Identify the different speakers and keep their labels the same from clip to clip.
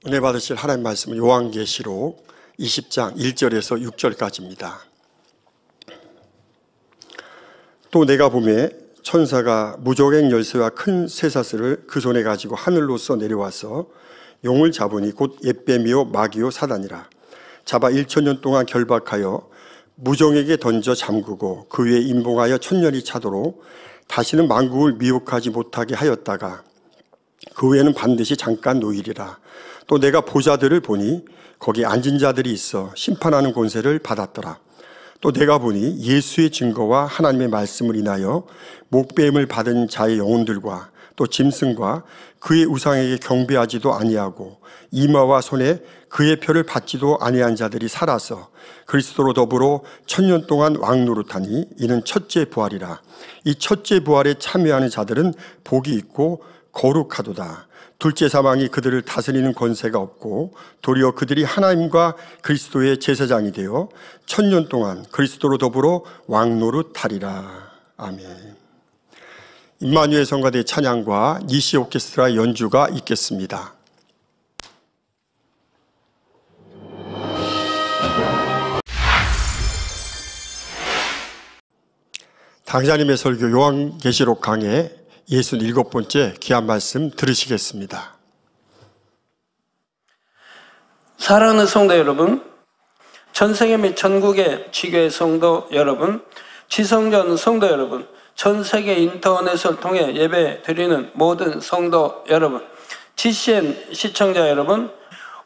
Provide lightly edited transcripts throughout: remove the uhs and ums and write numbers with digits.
Speaker 1: 은혜 받으실 하나님 말씀은 요한계시록 20장 1절에서 6절까지입니다. 또 내가 보매 천사가 무저갱 열쇠와 큰 쇠사슬을 그 손에 가지고 하늘로서 내려와서 용을 잡으니 곧 옓뱀이요 마귀요 사단이라. 잡아 1000년 동안 결박하여 무정에게 던져 잠그고 그 위에 임봉하여 1000년이 차도록 다시는 만국을 미혹하지 못하게 하였다가 그 후에는 반드시 잠깐 노일이라. 또 내가 보좌들을 보니 거기 앉은 자들이 있어 심판하는 권세를 받았더라. 또 내가 보니 예수의 증거와 하나님의 말씀을 인하여 목배임을 받은 자의 영혼들과 또 짐승과 그의 우상에게 경배하지도 아니하고 이마와 손에 그의 표를 받지도 아니한 자들이 살아서 그리스도로 더불어 1000년 동안 왕노릇하니 이는 첫째 부활이라. 이 첫째 부활에 참여하는 자들은 복이 있고 거룩하도다. 둘째 사망이 그들을 다스리는 권세가 없고 도리어 그들이 하나님과 그리스도의 제사장이 되어 1000년 동안 그리스도로 더불어 왕노릇하리라. 아멘. 임마누엘 성가대 찬양과 니시 오케스트라 연주가 있겠습니다. 당자님의 설교 요한계시록 강해 67번째 귀한 말씀 들으시겠습니다.
Speaker 2: 사랑하는 성도 여러분, 전세계 및 전국의 지교회 성도 여러분, 지성전 성도 여러분, 전 세계 인터넷을 통해 예배 드리는 모든 성도 여러분, GCN 시청자 여러분,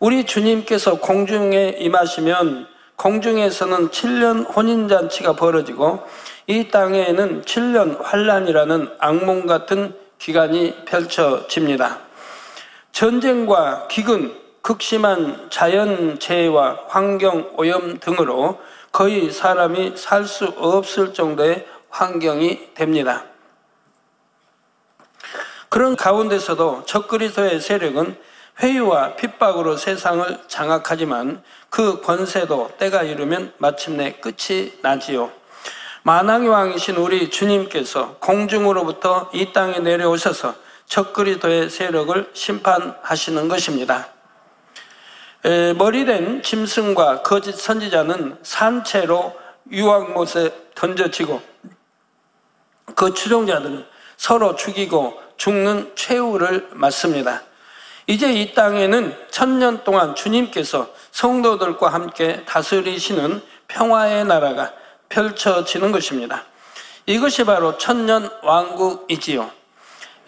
Speaker 2: 우리 주님께서 공중에 임하시면 공중에서는 7년 혼인잔치가 벌어지고 이 땅에는 7년 환란이라는 악몽 같은 기간이 펼쳐집니다. 전쟁과 기근, 극심한 자연재해와 환경오염 등으로 거의 사람이 살 수 없을 정도의 환경이 됩니다. 그런 가운데서도 적그리스도의 세력은 회유와 핍박으로 세상을 장악하지만 그 권세도 때가 이르면 마침내 끝이 나지요. 만왕의 왕이신 우리 주님께서 공중으로부터 이 땅에 내려오셔서 적그리스도의 세력을 심판하시는 것입니다. 머리된 짐승과 거짓 선지자는 산채로 유황못에 던져지고 그 추종자들은 서로 죽이고 죽는 최후를 맞습니다. 이제 이 땅에는 1000년 동안 주님께서 성도들과 함께 다스리시는 평화의 나라가 펼쳐지는 것입니다. 이것이 바로 1000년 왕국이지요.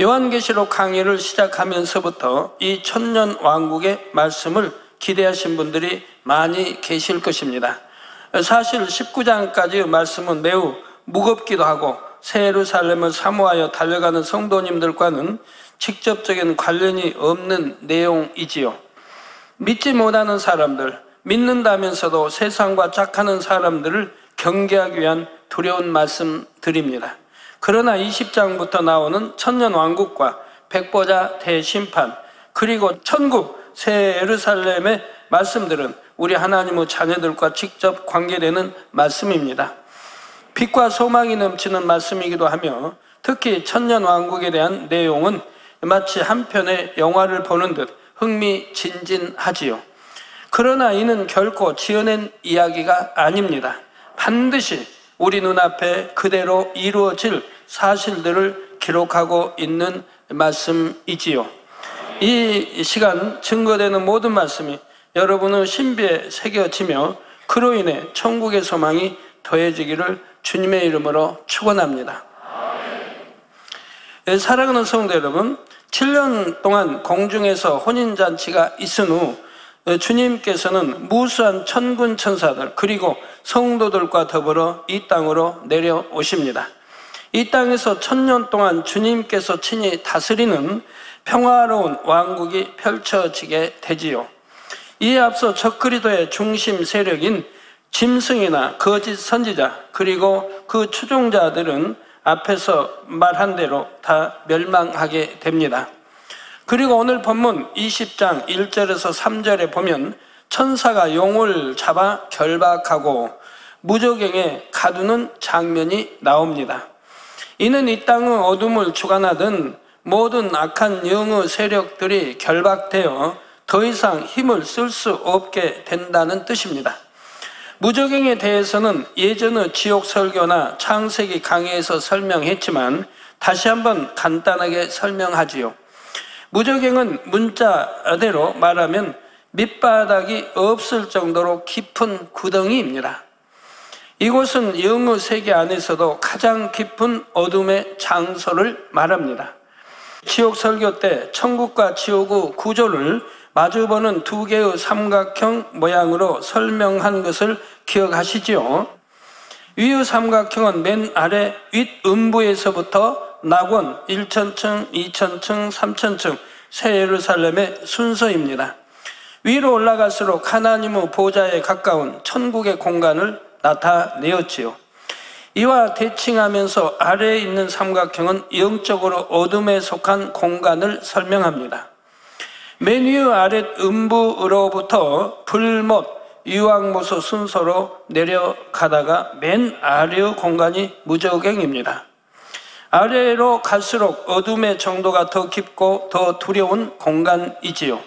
Speaker 2: 요한계시록 강의를 시작하면서부터 이 1000년 왕국의 말씀을 기대하신 분들이 많이 계실 것입니다. 사실 19장까지의 말씀은 매우 무겁기도 하고 새 예루살렘을 사모하여 달려가는 성도님들과는 직접적인 관련이 없는 내용이지요. 믿지 못하는 사람들, 믿는다면서도 세상과 짝하는 사람들을 경계하기 위한 두려운 말씀드립니다. 그러나 20장부터 나오는 천년 왕국과 백보자 대심판, 그리고 천국 새 예루살렘의 말씀들은 우리 하나님의 자녀들과 직접 관계되는 말씀입니다. 빛과 소망이 넘치는 말씀이기도 하며 특히 천년 왕국에 대한 내용은 마치 한 편의 영화를 보는 듯 흥미진진하지요. 그러나 이는 결코 지어낸 이야기가 아닙니다. 반드시 우리 눈앞에 그대로 이루어질 사실들을 기록하고 있는 말씀이지요. 이 시간 증거되는 모든 말씀이 여러분의 신비에 새겨지며 그로 인해 천국의 소망이 더해지기를 주님의 이름으로 축원합니다. 사랑하는 성도 여러분, 7년 동안 공중에서 혼인잔치가 있은 후 주님께서는 무수한 천군 천사들 그리고 성도들과 더불어 이 땅으로 내려오십니다. 이 땅에서 1000년 동안 주님께서 친히 다스리는 평화로운 왕국이 펼쳐지게 되지요. 이에 앞서 적그리스도의 중심 세력인 짐승이나 거짓 선지자 그리고 그 추종자들은 앞에서 말한 대로 다 멸망하게 됩니다. 그리고 오늘 본문 20장 1절에서 3절에 보면 천사가 용을 잡아 결박하고 무저갱에 가두는 장면이 나옵니다. 이는 이 땅의 어둠을 주관하던 모든 악한 영의 세력들이 결박되어 더 이상 힘을 쓸 수 없게 된다는 뜻입니다. 무적행에 대해서는 예전의 지옥 설교나 창세기 강의에서 설명했지만 다시 한번 간단하게 설명하지요. 무적행은 문자대로 말하면 밑바닥이 없을 정도로 깊은 구덩이입니다. 이곳은 영의 세계 안에서도 가장 깊은 어둠의 장소를 말합니다. 지옥 설교 때 천국과 지옥의 구조를 마주보는 두 개의 삼각형 모양으로 설명한 것을 기억하시지요? 위의 삼각형은 맨 아래 윗음부에서부터 낙원 1,000층, 2,000층, 3,000층 새 예루살렘의 순서입니다. 위로 올라갈수록 하나님의 보좌에 가까운 천국의 공간을 나타내었지요. 이와 대칭하면서 아래에 있는 삼각형은 영적으로 어둠에 속한 공간을 설명합니다. 맨 위의 아랫 음부로부터 불못, 유황모소 순서로 내려가다가 맨 아래의 공간이 무적행입니다. 아래로 갈수록 어둠의 정도가 더 깊고 더 두려운 공간이지요.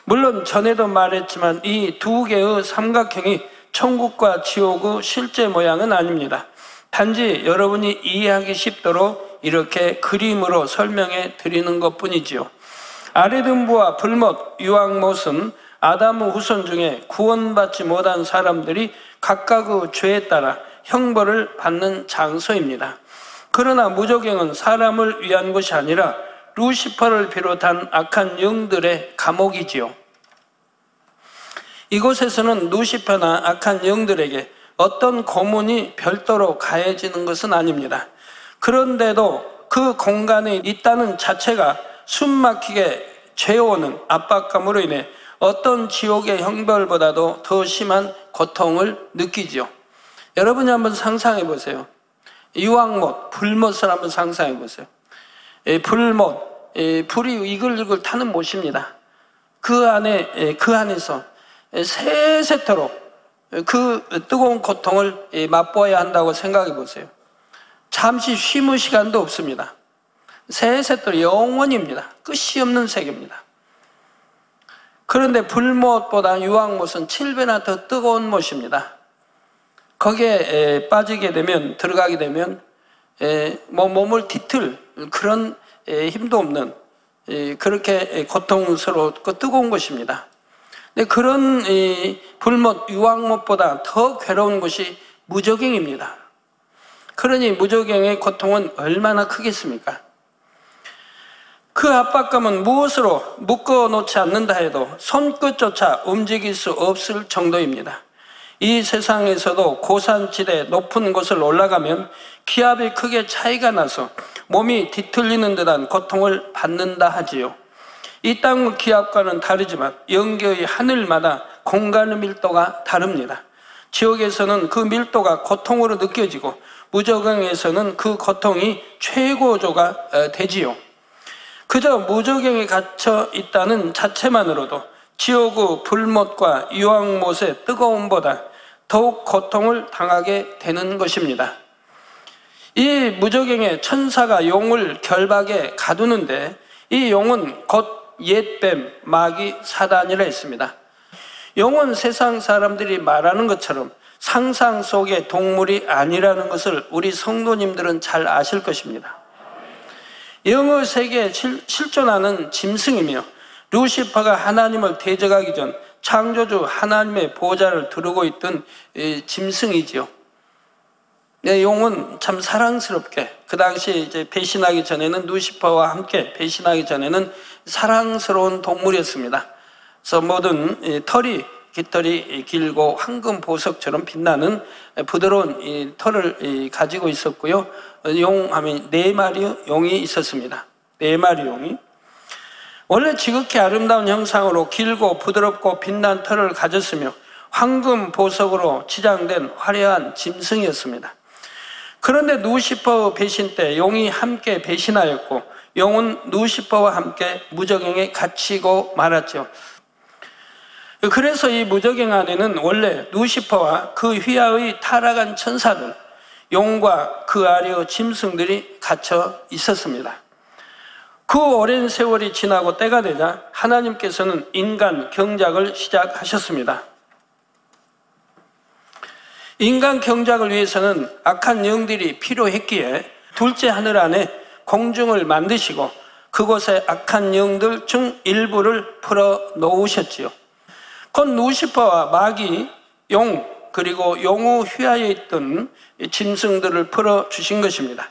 Speaker 2: 물론 전에도 말했지만 이 두 개의 삼각형이 천국과 지옥의 실제 모양은 아닙니다. 단지 여러분이 이해하기 쉽도록 이렇게 그림으로 설명해 드리는 것뿐이지요. 아랫음부와 불못, 유황못은 아담의 후손 중에 구원받지 못한 사람들이 각각의 죄에 따라 형벌을 받는 장소입니다. 그러나 무적행은 사람을 위한 것이 아니라 루시퍼를 비롯한 악한 영들의 감옥이지요. 이곳에서는 루시퍼나 악한 영들에게 어떤 고문이 별도로 가해지는 것은 아닙니다. 그런데도 그 공간에 있다는 자체가 숨막히게 죄어오는 압박감으로 인해 어떤 지옥의 형벌보다도 더 심한 고통을 느끼죠. 여러분이 한번 상상해 보세요. 유황못, 불못을 한번 상상해 보세요. 불못, 불이 이글이글 타는 못입니다. 그 안에서 세세토록 그 뜨거운 고통을 맛보아야 한다고 생각해 보세요. 잠시 쉼의 시간도 없습니다. 세세토록 영원입니다. 끝이 없는 세계입니다. 그런데 불못보다 유황못은 7배나 더 뜨거운 못입니다. 거기에 빠지게 되면, 들어가게 되면 몸을 뒤틀 그런 힘도 없는 그렇게 고통스럽고 뜨거운 것입니다. 근데 그런 불못, 유황못보다 더 괴로운 것이 무적행입니다. 그러니 무적행의 고통은 얼마나 크겠습니까? 그 압박감은 무엇으로 묶어놓지 않는다 해도 손끝조차 움직일 수 없을 정도입니다. 이 세상에서도 고산지대 높은 곳을 올라가면 기압이 크게 차이가 나서 몸이 뒤틀리는 듯한 고통을 받는다 하지요. 이 땅의 기압과는 다르지만 영계의 하늘마다 공간의 밀도가 다릅니다. 지옥에서는 그 밀도가 고통으로 느껴지고 무적행에서는 그 고통이 최고조가 되지요. 그저 무적행에 갇혀 있다는 자체만으로도 지옥의 불못과 유황못의 뜨거움보다 더욱 고통을 당하게 되는 것입니다. 이 무적행에 천사가 용을 결박에 가두는데 이 용은 곧 옛뱀, 마귀, 사단이라 했습니다. 용은 세상 사람들이 말하는 것처럼 상상 속의 동물이 아니라는 것을 우리 성도님들은 잘 아실 것입니다. 영의 세계에 실존하는 짐승이며 루시퍼가 하나님을 대적하기 전 창조주 하나님의 보좌를 두르고 있던 짐승이지요. 용은 참 사랑스럽게 그 당시에 이제 배신하기 전에는 루시퍼와 함께 배신하기 전에는 사랑스러운 동물이었습니다. 그래서 모든 털이 깃털이 길고 황금 보석처럼 빛나는 부드러운 이 털을 가지고 있었고요. 용하면 4마리 용이 있었습니다. 4마리 용이. 원래 지극히 아름다운 형상으로 길고 부드럽고 빛난 털을 가졌으며 황금 보석으로 치장된 화려한 짐승이었습니다. 그런데 루시퍼의 배신 때 용이 함께 배신하였고 용은 루시퍼와 함께 무적행에 갇히고 말았죠. 그래서 이 무적행 안에는 원래 루시퍼와 그 휘하의 타락한 천사들, 용과 그 아래의 짐승들이 갇혀 있었습니다. 그 오랜 세월이 지나고 때가 되자 하나님께서는 인간 경작을 시작하셨습니다. 인간 경작을 위해서는 악한 영들이 필요했기에 둘째 하늘 안에 공중을 만드시고 그곳에 악한 영들 중 일부를 풀어 놓으셨지요. 곧 루시퍼와 마귀, 용, 그리고 용후 휘하에 있던 짐승들을 풀어 주신 것입니다.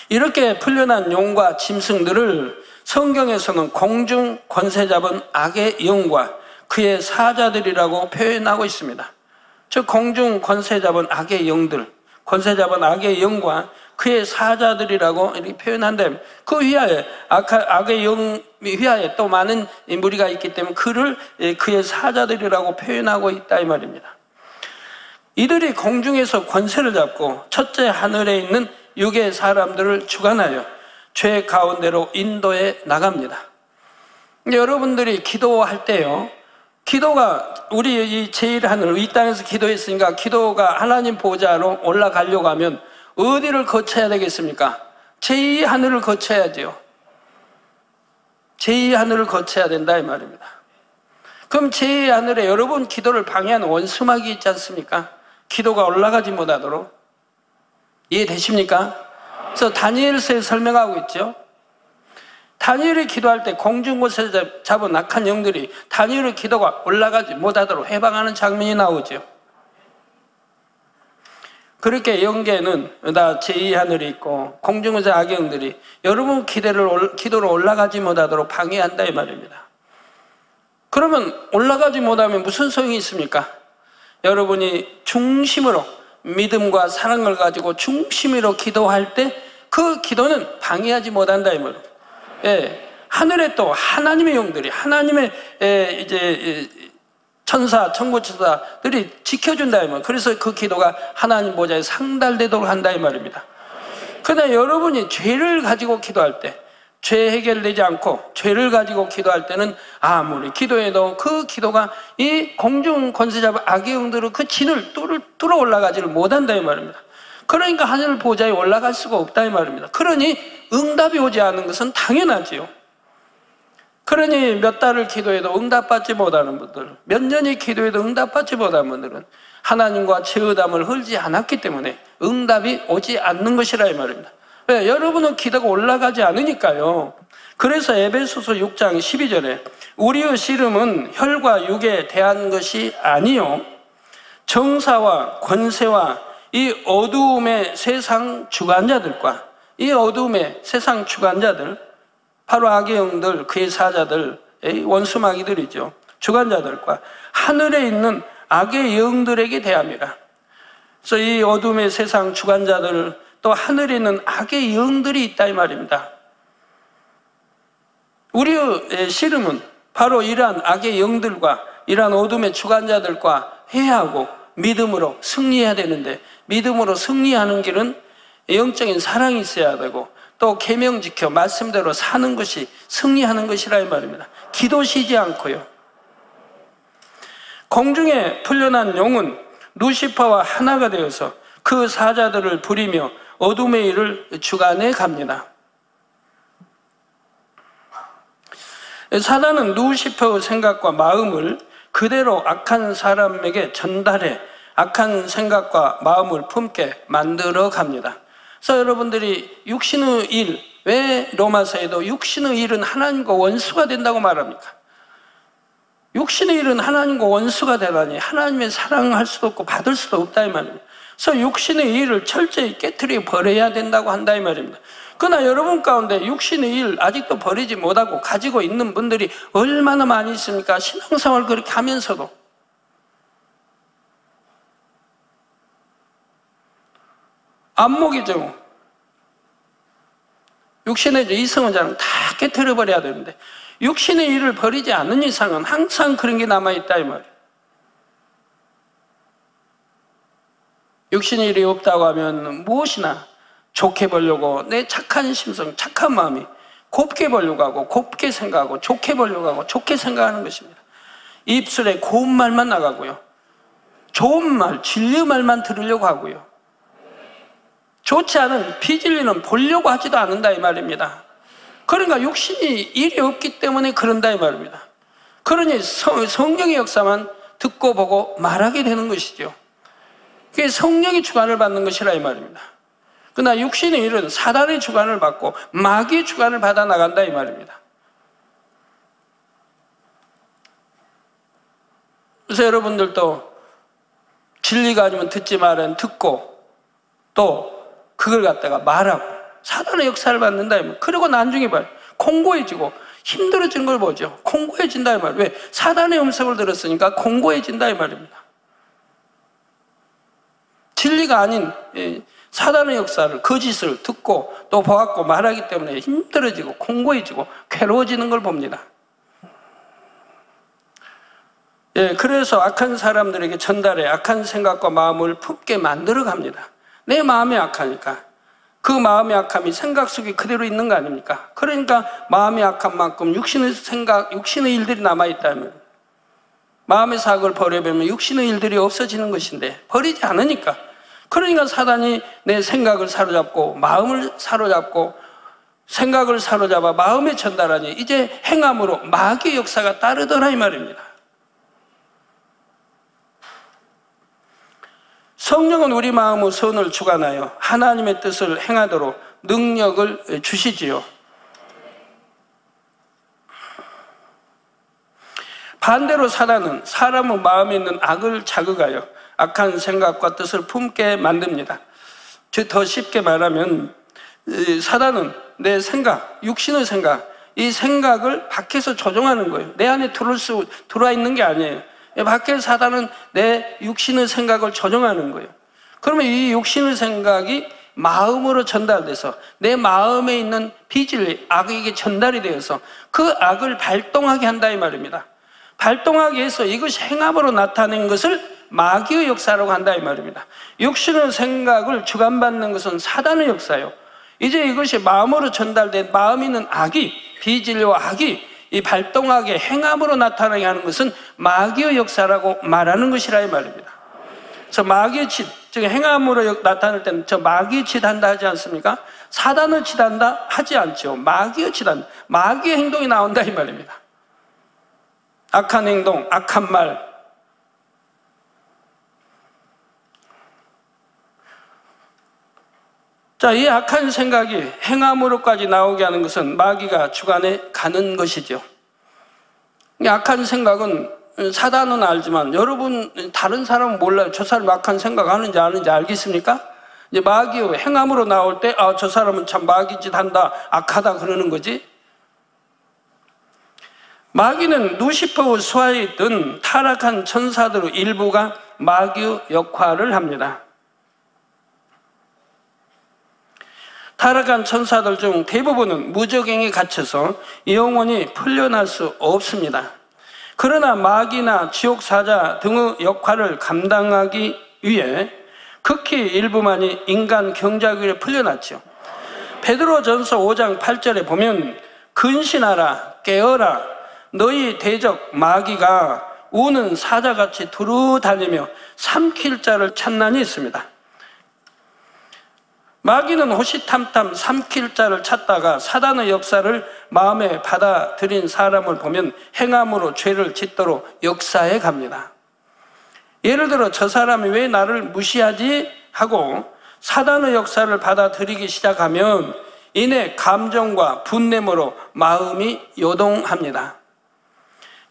Speaker 2: 이렇게 풀려난 용과 짐승들을 성경에서는 공중 권세 잡은 악의 영과 그의 사자들이라고 표현하고 있습니다. 즉 공중 권세 잡은 악의 영들, 권세 잡은 악의 영과 그의 사자들이라고 이렇게 표현한다면 그 휘하에 악의 영 휘하에 또 많은 무리가 있기 때문에 그를 그의 사자들이라고 표현하고 있다 이 말입니다. 이들이 공중에서 권세를 잡고 첫째 하늘에 있는 육의 사람들을 주관하여 죄 가운데로 인도해 나갑니다. 여러분들이 기도할 때요, 기도가 우리 이 제1하늘 이 땅에서 기도했으니까 기도가 하나님 보좌로 올라가려고 하면 어디를 거쳐야 되겠습니까? 제2하늘을 거쳐야죠. 제2하늘을 거쳐야 된다 이 말입니다. 그럼 제2하늘에 여러분 기도를 방해하는 원수막이 있지 않습니까? 기도가 올라가지 못하도록. 이해되십니까? 그래서 다니엘서에 설명하고 있죠. 다니엘이 기도할 때 공중곳에 잡은 악한 영들이 다니엘의 기도가 올라가지 못하도록 해방하는 장면이 나오죠. 그렇게 영계는 다 제2하늘이 있고 공중에서 악의 영들이 여러분 기도로 올라가지 못하도록 방해한다 이 말입니다. 그러면 올라가지 못하면 무슨 소용이 있습니까? 여러분이 중심으로 믿음과 사랑을 가지고 중심으로 기도할 때 그 기도는 방해하지 못한다 이 말입니다. 예, 하늘에 또 하나님의 영들이 하나님의 이제 천사, 천부천사들이 지켜준다 이 말. 그래서 그 기도가 하나님 보좌에 상달되도록 한다 이 말입니다. 그러나 여러분이 죄를 가지고 기도할 때, 죄 해결되지 않고 죄를 가지고 기도할 때는 아무리 기도해도 그 기도가 이 공중 권세 잡은 악의 영들은 그 진을 뚫어 올라가지를 못한다 이 말입니다. 그러니까 하늘 보좌에 올라갈 수가 없다 이 말입니다. 그러니 응답이 오지 않는 것은 당연하지요. 그러니 몇 달을 기도해도 응답받지 못하는 분들, 몇 년이 기도해도 응답받지 못하는 분들은 하나님과 죄의담을 흘지 않았기 때문에 응답이 오지 않는 것이라 이 말입니다. 왜? 여러분은 기도가 올라가지 않으니까요. 그래서 에베소서 6장 12절에 우리의 씨름은 혈과 육에 대한 것이 아니요 정사와 권세와 이 어두움의 세상 주관자들과 이 어두움의 세상 주관자들, 바로 악의 영들, 그의 사자들, 원수 마귀들이죠. 주관자들과 하늘에 있는 악의 영들에게 대함이라. 그래서 이 어둠의 세상 주관자들, 또 하늘에 있는 악의 영들이 있다 이 말입니다. 우리의 씨름은 바로 이러한 악의 영들과 이러한 어둠의 주관자들과 회하고 믿음으로 승리해야 되는데, 믿음으로 승리하는 길은 영적인 사랑이 있어야 되고 또 계명 지켜 말씀대로 사는 것이 승리하는 것이라 이 말입니다. 기도 쉬지 않고요. 공중에 풀려난 용은 루시퍼와 하나가 되어서 그 사자들을 부리며 어둠의 일을 주관해 갑니다. 사단은 루시퍼의 생각과 마음을 그대로 악한 사람에게 전달해 악한 생각과 마음을 품게 만들어 갑니다. 그래서 여러분들이 육신의 일, 왜 로마서에도 육신의 일은 하나님과 원수가 된다고 말합니까? 육신의 일은 하나님과 원수가 되다니 하나님의 사랑할 수도 없고 받을 수도 없다 이 말입니다. 그래서 육신의 일을 철저히 깨트려 버려야 된다고 한다 이 말입니다. 그러나 여러분 가운데 육신의 일 아직도 버리지 못하고 가지고 있는 분들이 얼마나 많이 있습니까? 신앙생활 그렇게 하면서도. 안목이죠. 육신의 이성은 다 깨트려 버려야 되는데 육신의 일을 버리지 않는 이상은 항상 그런 게 남아있다 이 말이에요. 육신의 일이 없다고 하면 무엇이나 좋게 보려고 내 착한 심성, 착한 마음이 곱게 보려고 하고 곱게 생각하고 좋게 보려고 하고 좋게 생각하는 것입니다. 입술에 고운 말만 나가고요. 좋은 말, 진리 말만 들으려고 하고요. 좋지 않은 비진리는 보려고 하지도 않는다 이 말입니다. 그러니까 육신이 일이 없기 때문에 그런다 이 말입니다. 그러니 성령의 역사만 듣고 보고 말하게 되는 것이죠. 그게 성령의 주관을 받는 것이라 이 말입니다. 그러나 육신의 일은 사단의 주관을 받고 마귀의 주관을 받아 나간다 이 말입니다. 그래서 여러분들도 진리가 아니면 듣지 말은 듣고 또 그걸 갖다가 말하고 사단의 역사를 받는다 이 말이에요. 그리고 나중에 봐요. 공고해지고 힘들어지는 걸 보죠. 공고해진다 이 말이에요. 왜? 사단의 음성을 들었으니까 공고해진다 이 말입니다. 진리가 아닌 사단의 역사를, 거짓을 듣고 또 보았고 말하기 때문에 힘들어지고 공고해지고 괴로워지는 걸 봅니다. 그래서 악한 사람들에게 전달해 악한 생각과 마음을 품게 만들어 갑니다. 내 마음이 악하니까 그 마음의 악함이 생각 속에 그대로 있는 거 아닙니까? 그러니까 마음의 악한 만큼 육신의 생각, 육신의 일들이 남아있다면 마음의 사악을 버려보면 육신의 일들이 없어지는 것인데 버리지 않으니까 그러니까 사단이 내 생각을 사로잡고 마음을 사로잡고 생각을 사로잡아 마음에 전달하니 이제 행함으로 마귀의 역사가 따르더라 이 말입니다. 성령은 우리 마음의 선을 주관하여 하나님의 뜻을 행하도록 능력을 주시지요. 반대로 사단은 사람의 마음에 있는 악을 자극하여 악한 생각과 뜻을 품게 만듭니다. 즉 더 쉽게 말하면 사단은 내 생각, 육신의 생각, 이 생각을 밖에서 조종하는 거예요. 내 안에 들어와 있는 게 아니에요. 밖에 사단은 내 육신의 생각을 조종하는 거예요. 그러면 이 육신의 생각이 마음으로 전달돼서 내 마음에 있는 비진리, 악에게 전달이 되어서 그 악을 발동하게 한다 이 말입니다. 발동하게 해서 이것이 행함으로 나타낸 것을 마귀의 역사라고 한다 이 말입니다. 육신의 생각을 주관받는 것은 사단의 역사예요. 이제 이것이 마음으로 전달된 마음에 있는 악이, 비진리와 악이 이 발동하게 행함으로 나타나게 하는 것은 마귀의 역사라고 말하는 것이라 이 말입니다. 그래서 마귀의 짓, 즉 행함으로 나타날 때는 저 마귀의 짓 한다 하지 않습니까? 사단의 짓 한다 하지 않죠. 마귀의 짓 한다. 마귀의 행동이 나온다 이 말입니다. 악한 행동, 악한 말. 자, 이 악한 생각이 행함으로까지 나오게 하는 것은 마귀가 주관해 가는 것이죠. 이 악한 생각은 사단은 알지만 여러분 다른 사람은 몰라요. 저 사람 악한 생각 하는지 아는지 알겠습니까? 이제 마귀의 행함으로 나올 때 저 사람은 참 마귀짓 한다, 악하다 그러는 거지. 마귀는 루시퍼의 수하에 있던 타락한 천사들의 일부가 마귀의 역할을 합니다. 타락한 천사들 중 대부분은 무저갱에 갇혀서 영원히 풀려날 수 없습니다. 그러나 마귀나 지옥사자 등의 역할을 감당하기 위해 극히 일부만이 인간 경작위에 풀려났죠. 베드로전서 5장 8절에 보면 근신하라 깨어라 너희 대적 마귀가 우는 사자같이 두루 다니며 삼킬 자를 찾나니 있습니다. 마귀는 호시탐탐 삼킬 자를 찾다가 사단의 역사를 마음에 받아들인 사람을 보면 행함으로 죄를 짓도록 역사해 갑니다. 예를 들어 저 사람이 왜 나를 무시하지? 하고 사단의 역사를 받아들이기 시작하면 이내 감정과 분냄으로 마음이 요동합니다.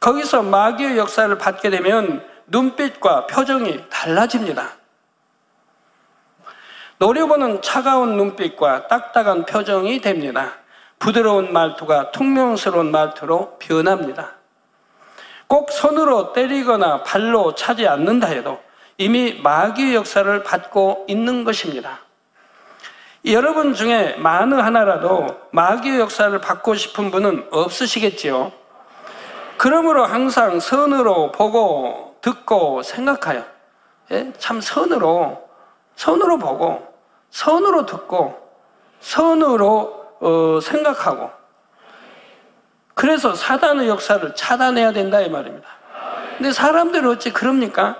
Speaker 2: 거기서 마귀의 역사를 받게 되면 눈빛과 표정이 달라집니다. 노려보는 차가운 눈빛과 딱딱한 표정이 됩니다. 부드러운 말투가 퉁명스러운 말투로 변합니다. 꼭 손으로 때리거나 발로 차지 않는다 해도 이미 마귀의 역사를 받고 있는 것입니다. 여러분 중에 만에 하나라도 마귀의 역사를 받고 싶은 분은 없으시겠지요? 그러므로 항상 선으로 보고 듣고 생각하여 참 선으로 보고 선으로 듣고 선으로 생각하고 그래서 사단의 역사를 차단해야 된다 이 말입니다. 근데 사람들은 어찌 그럽니까?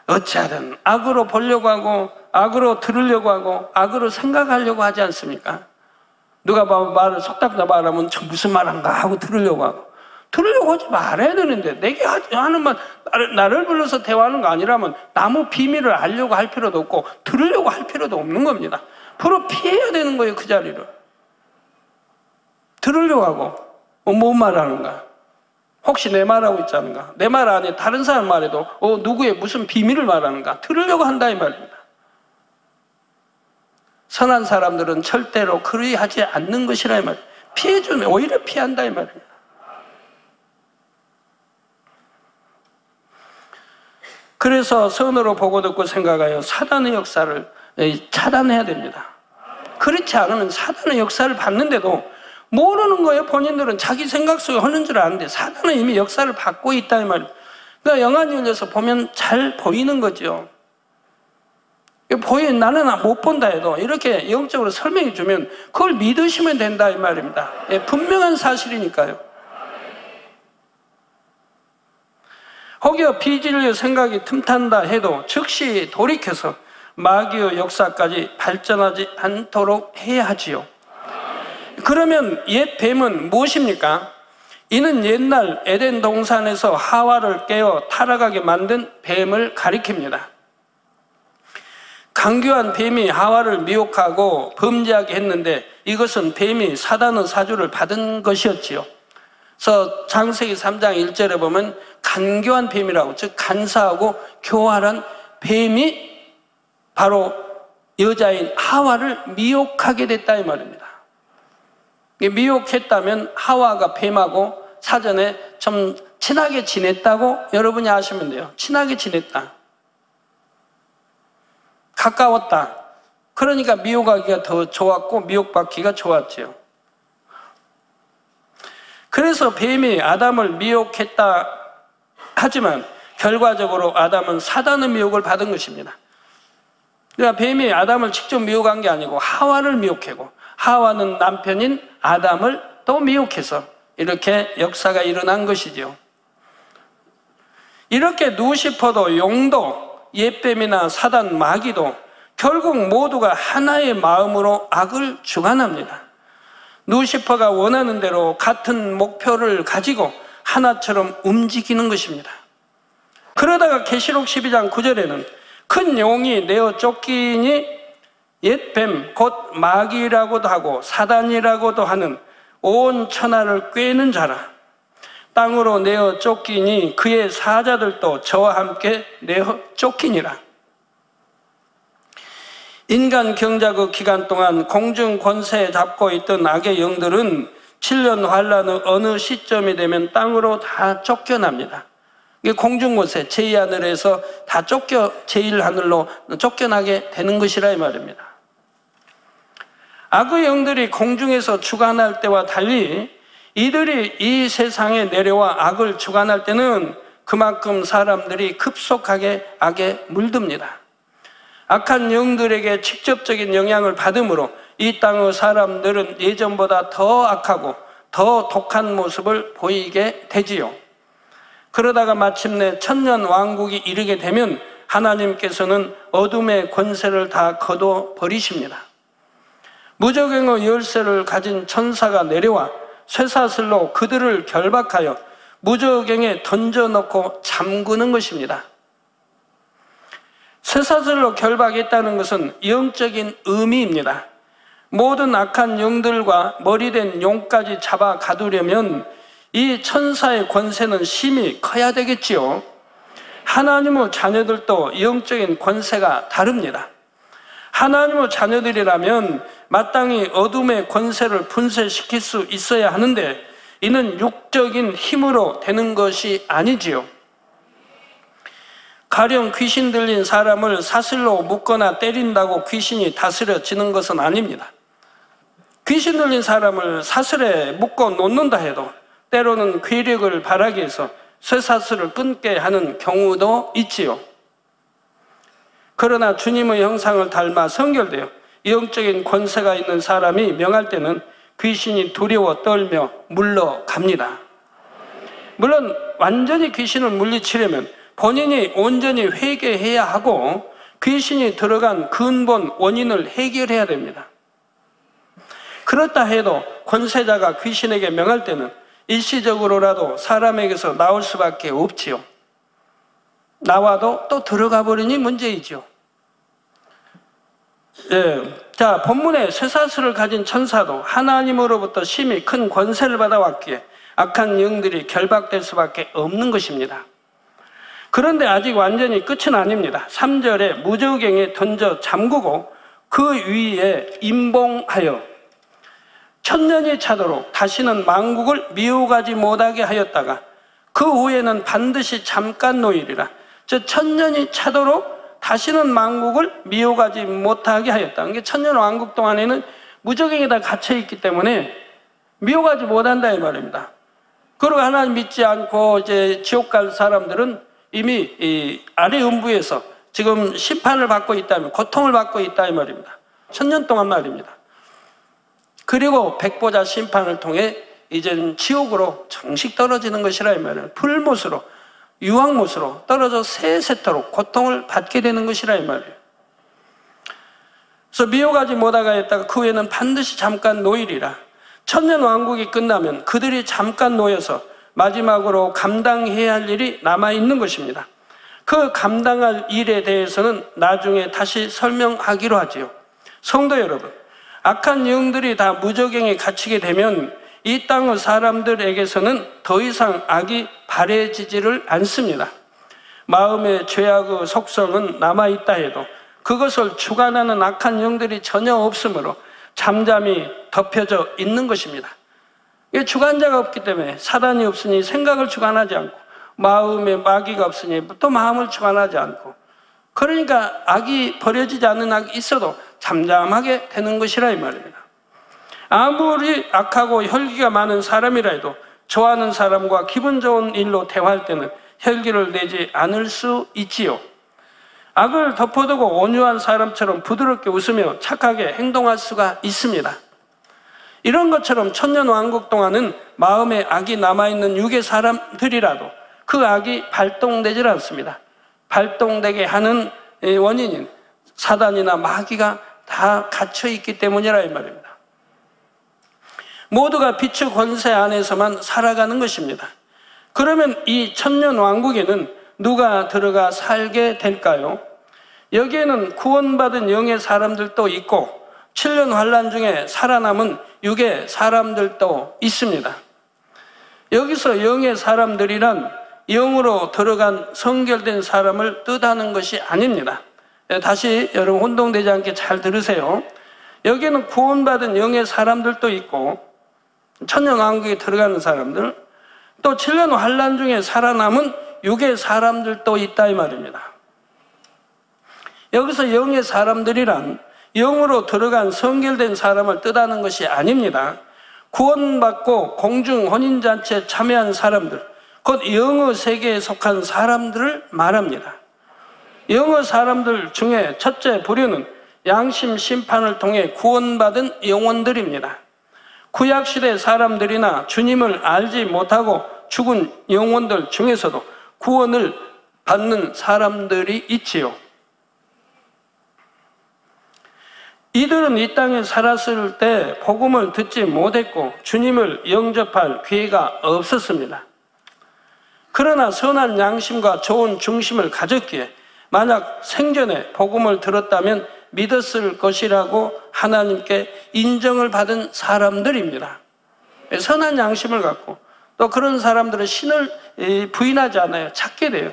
Speaker 2: 어찌하든 악으로 보려고 하고 악으로 들으려고 하고 악으로 생각하려고 하지 않습니까? 누가 말을 속닥다 말하면 저 무슨 말한가 하고 들으려고 하고. 들으려고 하지 말아야 되는데 내게 하는 말, 나를 불러서 대화하는 거 아니라면 남의 비밀을 알려고 할 필요도 없고 들으려고 할 필요도 없는 겁니다. 바로 피해야 되는 거예요, 그 자리를. 들으려고 하고 뭐 말하는가? 혹시 내 말하고 있지 않은가? 내 말 안에 다른 사람 말에도 누구의 무슨 비밀을 말하는가? 들으려고 한다 이 말입니다. 선한 사람들은 절대로 그리 하지 않는 것이라 이 말입니다. 피해주면 오히려 피한다 이 말입니다. 그래서 선으로 보고 듣고 생각하여 사단의 역사를 차단해야 됩니다. 그렇지 않으면 사단의 역사를 받는데도 모르는 거예요. 본인들은 자기 생각 속에 하는 줄 아는데 사단은 이미 역사를 받고 있다 이 말이에요. 그러니까 영안 열려서 보면 잘 보이는 거죠. 나는 못 본다 해도 이렇게 영적으로 설명해 주면 그걸 믿으시면 된다 이 말입니다. 분명한 사실이니까요. 혹여 비진리의 생각이 틈탄다 해도 즉시 돌이켜서 마귀의 역사까지 발전하지 않도록 해야 하지요. 그러면 옛 뱀은 무엇입니까? 이는 옛날 에덴 동산에서 하와를 깨어 타락하게 만든 뱀을 가리킵니다. 강교한 뱀이 하와를 미혹하고 범죄하게 했는데 이것은 뱀이 사단의 사주를 받은 것이었지요. 그래서 창세기 3장 1절에 보면 간교한 뱀이라고, 즉 간사하고 교활한 뱀이 바로 여자인 하와를 미혹하게 됐다 이 말입니다. 미혹했다면 하와가 뱀하고 사전에 좀 친하게 지냈다고 여러분이 아시면 돼요. 친하게 지냈다. 가까웠다. 그러니까 미혹하기가 더 좋았고 미혹받기가 좋았죠. 그래서 뱀이 아담을 미혹했다 하지만 결과적으로 아담은 사단의 미혹을 받은 것입니다. 그러니까 뱀이 아담을 직접 미혹한 게 아니고 하와를 미혹하고 하와는 남편인 아담을 또 미혹해서 이렇게 역사가 일어난 것이죠. 이렇게 누시퍼도 용도 옛뱀이나 사단 마귀도 결국 모두가 하나의 마음으로 악을 주관합니다. 누시퍼가 원하는 대로 같은 목표를 가지고 하나처럼 움직이는 것입니다. 그러다가 계시록 12장 9절에는 큰 용이 내어 쫓기니 옛뱀 곧 마귀라고도 하고 사단이라고도 하는 온 천하를 꿰는 자라. 땅으로 내어 쫓기니 그의 사자들도 저와 함께 내어 쫓기니라. 인간 경작의 기간 동안 공중 권세에 잡고 있던 악의 영들은 7년 환란의 어느 시점이 되면 땅으로 다 쫓겨납니다. 이게 공중 권세, 제2하늘에서 다 제1하늘로 쫓겨나게 되는 것이라 이 말입니다. 악의 영들이 공중에서 주관할 때와 달리 이들이 이 세상에 내려와 악을 주관할 때는 그만큼 사람들이 급속하게 악에 물듭니다. 악한 영들에게 직접적인 영향을 받으므로 이 땅의 사람들은 예전보다 더 악하고 더 독한 모습을 보이게 되지요. 그러다가 마침내 천년 왕국이 이르게 되면 하나님께서는 어둠의 권세를 다 거둬버리십니다. 무저갱의 열쇠를 가진 천사가 내려와 쇠사슬로 그들을 결박하여 무저갱에 던져놓고 잠그는 것입니다. 쇠사슬로 결박했다는 것은 영적인 의미입니다. 모든 악한 영들과 머리된 용까지 잡아 가두려면 이 천사의 권세는 심히 커야 되겠지요. 하나님의 자녀들도 영적인 권세가 다릅니다. 하나님의 자녀들이라면 마땅히 어둠의 권세를 분쇄시킬 수 있어야 하는데 이는 육적인 힘으로 되는 것이 아니지요. 가령 귀신 들린 사람을 사슬로 묶거나 때린다고 귀신이 다스려지는 것은 아닙니다. 귀신 들린 사람을 사슬에 묶어 놓는다 해도 때로는 괴력을 발하기 위해서 쇠사슬을 끊게 하는 경우도 있지요. 그러나 주님의 형상을 닮아 성결되어 영적인 권세가 있는 사람이 명할 때는 귀신이 두려워 떨며 물러갑니다. 물론 완전히 귀신을 물리치려면 본인이 온전히 회개해야 하고 귀신이 들어간 근본 원인을 해결해야 됩니다. 그렇다 해도 권세자가 귀신에게 명할 때는 일시적으로라도 사람에게서 나올 수밖에 없지요. 나와도 또 들어가 버리니 문제이죠. 자, 본문에 쇠사슬을 가진 천사도 하나님으로부터 심히 큰 권세를 받아왔기에 악한 영들이 결박될 수밖에 없는 것입니다. 그런데 아직 완전히 끝은 아닙니다. 3절에 무저갱에 던져 잠그고 그 위에 임봉하여 천년이 차도록 다시는 만국을 미혹하지 못하게 하였다가 그 후에는 반드시 잠깐 노일이라. 저 천년이 차도록 다시는 만국을 미혹하지 못하게 하였다. 그러니까 천년 왕국 동안에는 무저갱에다 갇혀 있기 때문에 미혹하지 못한다 이 말입니다. 그리고 하나님 믿지 않고 이제 지옥 갈 사람들은 이미 이 아래 음부에서 지금 심판을 받고 있다면, 고통을 받고 있다 이 말입니다. 천년 동안 말입니다. 그리고 백보자 심판을 통해 이제는 지옥으로 정식 떨어지는 것이라 이 말이에요. 불못으로, 유황못으로 떨어져 세세토록 고통을 받게 되는 것이라 이 말이에요. 그래서 미혹하지 못하게 했다가 그 후에는 반드시 잠깐 노일이라. 천년 왕국이 끝나면 그들이 잠깐 놓여서 마지막으로 감당해야 할 일이 남아있는 것입니다. 그 감당할 일에 대해서는 나중에 다시 설명하기로 하지요. 성도 여러분, 악한 영들이 다 무저갱에 갇히게 되면 이 땅의 사람들에게서는 더 이상 악이 바래지지를 않습니다. 마음의 죄악의 속성은 남아있다 해도 그것을 주관하는 악한 영들이 전혀 없으므로 잠잠히 덮여져 있는 것입니다. 주관자가 없기 때문에 사단이 없으니 생각을 주관하지 않고 마음에 마귀가 없으니 또 마음을 주관하지 않고 그러니까 악이 버려지지 않는 악이 있어도 잠잠하게 되는 것이라 이 말입니다. 아무리 악하고 혈기가 많은 사람이라 해도 좋아하는 사람과 기분 좋은 일로 대화할 때는 혈기를 내지 않을 수 있지요. 악을 덮어두고 온유한 사람처럼 부드럽게 웃으며 착하게 행동할 수가 있습니다. 이런 것처럼 천년 왕국 동안은 마음에 악이 남아있는 육의 사람들이라도 그 악이 발동되질 않습니다. 발동되게 하는 원인인 사단이나 마귀가 다 갇혀있기 때문이라 이 말입니다. 모두가 빛의 권세 안에서만 살아가는 것입니다. 그러면 이 천년 왕국에는 누가 들어가 살게 될까요? 여기에는 구원받은 영의 사람들도 있고 7년 환란 중에 살아남은 육의 사람들도 있습니다. 여기서 영의 사람들이란 영으로 들어간 성결된 사람을 뜻하는 것이 아닙니다. 다시 여러분 혼동되지 않게 잘 들으세요. 여기에는 구원받은 영의 사람들도 있고 천년 왕국에 들어가는 사람들, 또 7년 환란 중에 살아남은 육의 사람들도 있다 이 말입니다. 여기서 영의 사람들이란 영으로 들어간 성결된 사람을 뜻하는 것이 아닙니다. 구원받고 공중 혼인잔치에 참여한 사람들, 곧 영의 세계에 속한 사람들을 말합니다. 영의 사람들 중에 첫째 부류는 양심 심판을 통해 구원받은 영혼들입니다. 구약시대 사람들이나 주님을 알지 못하고 죽은 영혼들 중에서도 구원을 받는 사람들이 있지요. 이들은 이 땅에 살았을 때 복음을 듣지 못했고 주님을 영접할 기회가 없었습니다. 그러나 선한 양심과 좋은 중심을 가졌기에 만약 생전에 복음을 들었다면 믿었을 것이라고 하나님께 인정을 받은 사람들입니다. 선한 양심을 갖고 또 그런 사람들은 신을 부인하지 않아요. 찾게 돼요.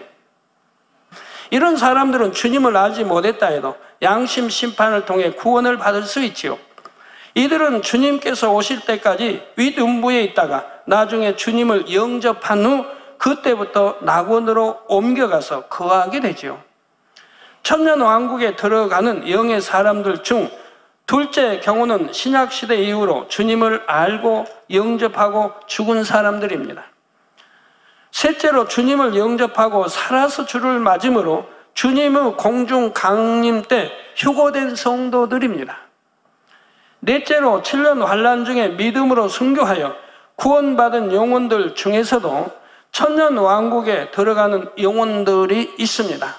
Speaker 2: 이런 사람들은 주님을 알지 못했다 해도 양심 심판을 통해 구원을 받을 수 있지요. 이들은 주님께서 오실 때까지 윗음부에 있다가 나중에 주님을 영접한 후 그때부터 낙원으로 옮겨가서 거하게 되지요. 천년 왕국에 들어가는 영의 사람들 중 둘째 경우는 신약시대 이후로 주님을 알고 영접하고 죽은 사람들입니다. 셋째로 주님을 영접하고 살아서 주를 맞음으로 주님의 공중 강림 때 휴거된 성도들입니다. 넷째로 7년 환란 중에 믿음으로 순교하여 구원받은 영혼들 중에서도 천년 왕국에 들어가는 영혼들이 있습니다.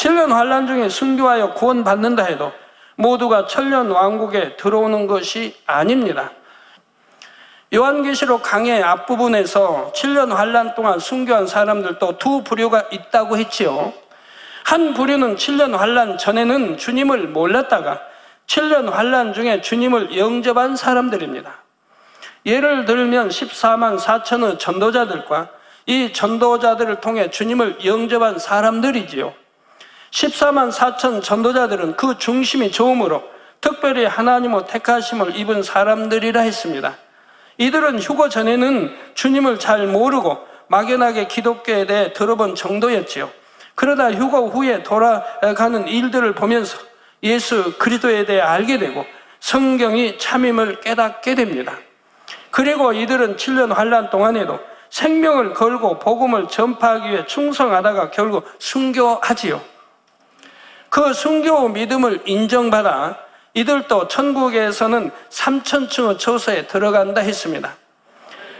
Speaker 2: 7년 환란 중에 순교하여 구원받는다 해도 모두가 천년 왕국에 들어오는 것이 아닙니다. 요한계시록 강의 앞부분에서 7년 환란 동안 순교한 사람들도 두 부류가 있다고 했지요. 한 부류는 7년 환란 전에는 주님을 몰랐다가 7년 환란 중에 주님을 영접한 사람들입니다. 예를 들면 14만 4천의 전도자들과 이 전도자들을 통해 주님을 영접한 사람들이지요. 14만 4천 전도자들은 그 중심이 좋음으로 특별히 하나님의 택하심을 입은 사람들이라 했습니다. 이들은 휴거 전에는 주님을 잘 모르고 막연하게 기독교에 대해 들어본 정도였지요. 그러다 휴거 후에 돌아가는 일들을 보면서 예수 그리스도에 대해 알게 되고 성경이 참임을 깨닫게 됩니다. 그리고 이들은 7년 환란 동안에도 생명을 걸고 복음을 전파하기 위해 충성하다가 결국 순교하지요. 그 순교 믿음을 인정받아 이들도 천국에서는 3,000층의 처소에 들어간다 했습니다.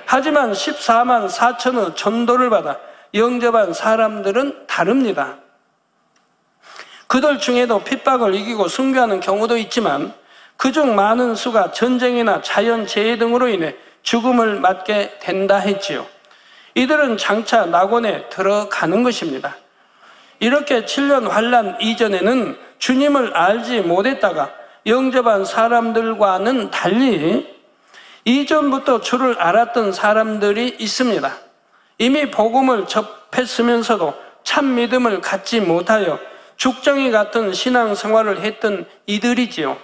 Speaker 2: 하지만 14만 4천의 전도를 받아 영접한 사람들은 다릅니다. 그들 중에도 핍박을 이기고 순교하는 경우도 있지만 그중 많은 수가 전쟁이나 자연재해 등으로 인해 죽음을 맞게 된다 했지요. 이들은 장차 낙원에 들어가는 것입니다. 이렇게 7년 환란 이전에는 주님을 알지 못했다가 영접한 사람들과는 달리 이전부터 주를 알았던 사람들이 있습니다. 이미 복음을 접했으면서도 참 믿음을 갖지 못하여 죽정이 같은 신앙생활을 했던 이들이지요.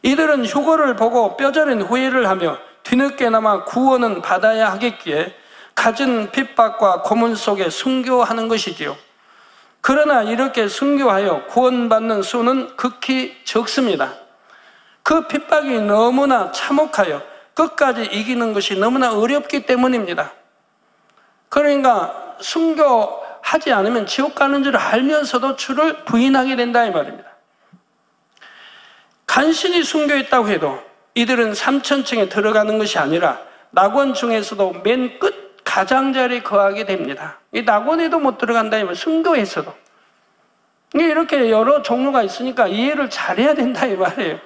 Speaker 2: 이들은 휴거를 보고 뼈저린 후회를 하며 뒤늦게나마 구원은 받아야 하겠기에 갖은 핍박과 고문 속에 순교하는 것이지요. 그러나 이렇게 순교하여 구원받는 수는 극히 적습니다. 그 핍박이 너무나 참혹하여 끝까지 이기는 것이 너무나 어렵기 때문입니다. 그러니까 순교하지 않으면 지옥 가는 줄 알면서도 주를 부인하게 된다 이 말입니다. 간신히 순교했다고 해도 이들은 3,000층에 들어가는 것이 아니라 낙원 중에서도 맨 끝 가장자리에 거하게 됩니다. 이 낙원에도 못 들어간다 하면 순교했어도. 이렇게 여러 종류가 있으니까 이해를 잘해야 된다 이 말이에요.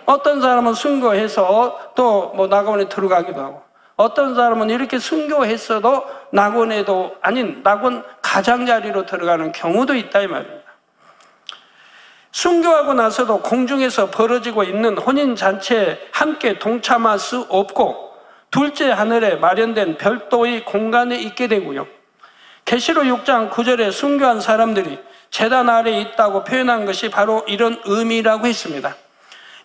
Speaker 2: 어떤 사람은 순교해서 또 뭐 낙원에 들어가기도 하고, 어떤 사람은 이렇게 순교했어도 낙원에도 아닌 낙원 가장자리로 들어가는 경우도 있다 이 말입니다. 순교하고 나서도 공중에서 벌어지고 있는 혼인잔치에 함께 동참할 수 없고 둘째 하늘에 마련된 별도의 공간에 있게 되고요. 계시록 6장 9절에 순교한 사람들이 제단 아래에 있다고 표현한 것이 바로 이런 의미라고 했습니다.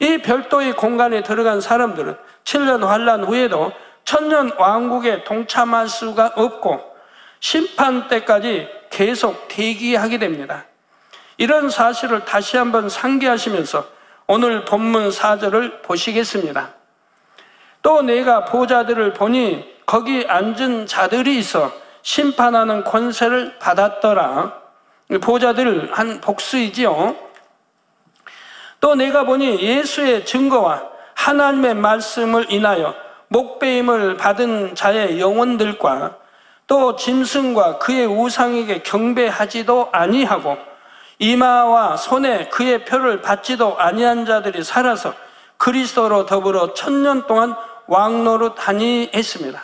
Speaker 2: 이 별도의 공간에 들어간 사람들은 7년 환란 후에도 천년 왕국에 동참할 수가 없고 심판 때까지 계속 대기하게 됩니다. 이런 사실을 다시 한번 상기하시면서 오늘 본문 4절을 보시겠습니다. 또 내가 보좌들을 보니 거기 앉은 자들이 있어 심판하는 권세를 받았더라. 보좌들 한 복수이지요. 또 내가 보니 예수의 증거와 하나님의 말씀을 인하여 목배임을 받은 자의 영혼들과 또 짐승과 그의 우상에게 경배하지도 아니하고 이마와 손에 그의 표를 받지도 아니한 자들이 살아서 그리스도로 더불어 1000년 동안 왕노릇하니 했습니다.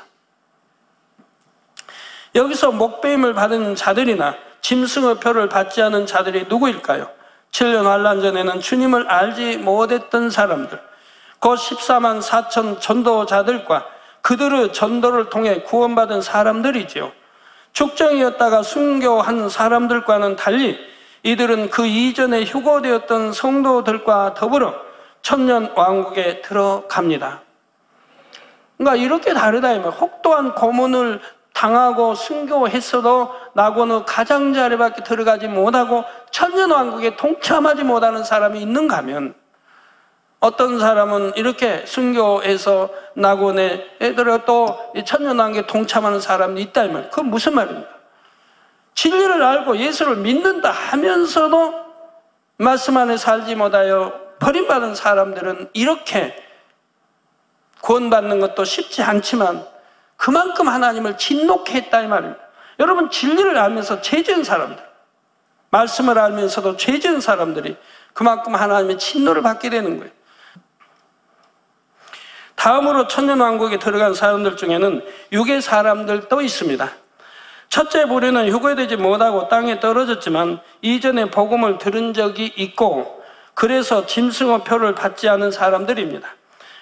Speaker 2: 여기서 목배임을 받은 자들이나 짐승의 표를 받지 않은 자들이 누구일까요? 7년 환란 전에는 주님을 알지 못했던 사람들, 곧 14만 4천 전도자들과 그들의 전도를 통해 구원받은 사람들이지요. 죽정이었다가 순교한 사람들과는 달리 이들은 그 이전에 휴거되었던 성도들과 더불어 천년 왕국에 들어갑니다. 그러니까 이렇게 다르다 이 말. 혹독한 고문을 당하고 순교했어도 낙원의 가장자리밖에 들어가지 못하고 천년 왕국에 동참하지 못하는 사람이 있는가 하면, 어떤 사람은 이렇게 순교해서 낙원에 들어 또 천년 왕국에 동참하는 사람이 있다 이 말. 그건 무슨 말입니까? 진리를 알고 예수를 믿는다 하면서도 말씀 안에 살지 못하여 버림받은 사람들은 이렇게 구원받는 것도 쉽지 않지만 그만큼 하나님을 진노케 했다 이 말입니다. 여러분, 진리를 알면서 죄지은 사람들, 말씀을 알면서도 죄 지은 사람들이 그만큼 하나님의 진노를 받게 되는 거예요. 다음으로 천년왕국에 들어간 사람들 중에는 육의 사람들도 있습니다. 첫째 부류는 휴거되지 못하고 땅에 떨어졌지만 이전에 복음을 들은 적이 있고 그래서 짐승의 표를 받지 않은 사람들입니다.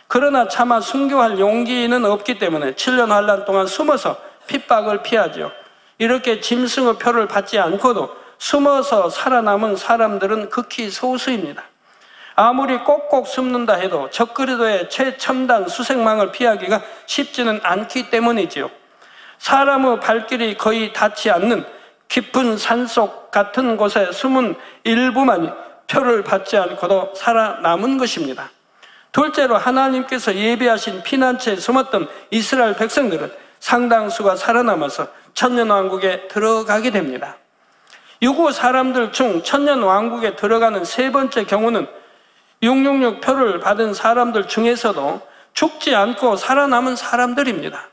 Speaker 2: 그러나 차마 순교할 용기는 없기 때문에 7년 환난 동안 숨어서 핍박을 피하죠. 이렇게 짐승의 표를 받지 않고도 숨어서 살아남은 사람들은 극히 소수입니다. 아무리 꼭꼭 숨는다 해도 적그리도의 최첨단 수색망을 피하기가 쉽지는 않기 때문이지요. 사람의 발길이 거의 닿지 않는 깊은 산속 같은 곳에 숨은 일부만이 표를 받지 않고도 살아남은 것입니다. 둘째로 하나님께서 예비하신 피난처에 숨었던 이스라엘 백성들은 상당수가 살아남아서 천년왕국에 들어가게 됩니다. 유구 사람들 중 천년왕국에 들어가는 세 번째 경우는 666 표를 받은 사람들 중에서도 죽지 않고 살아남은 사람들입니다.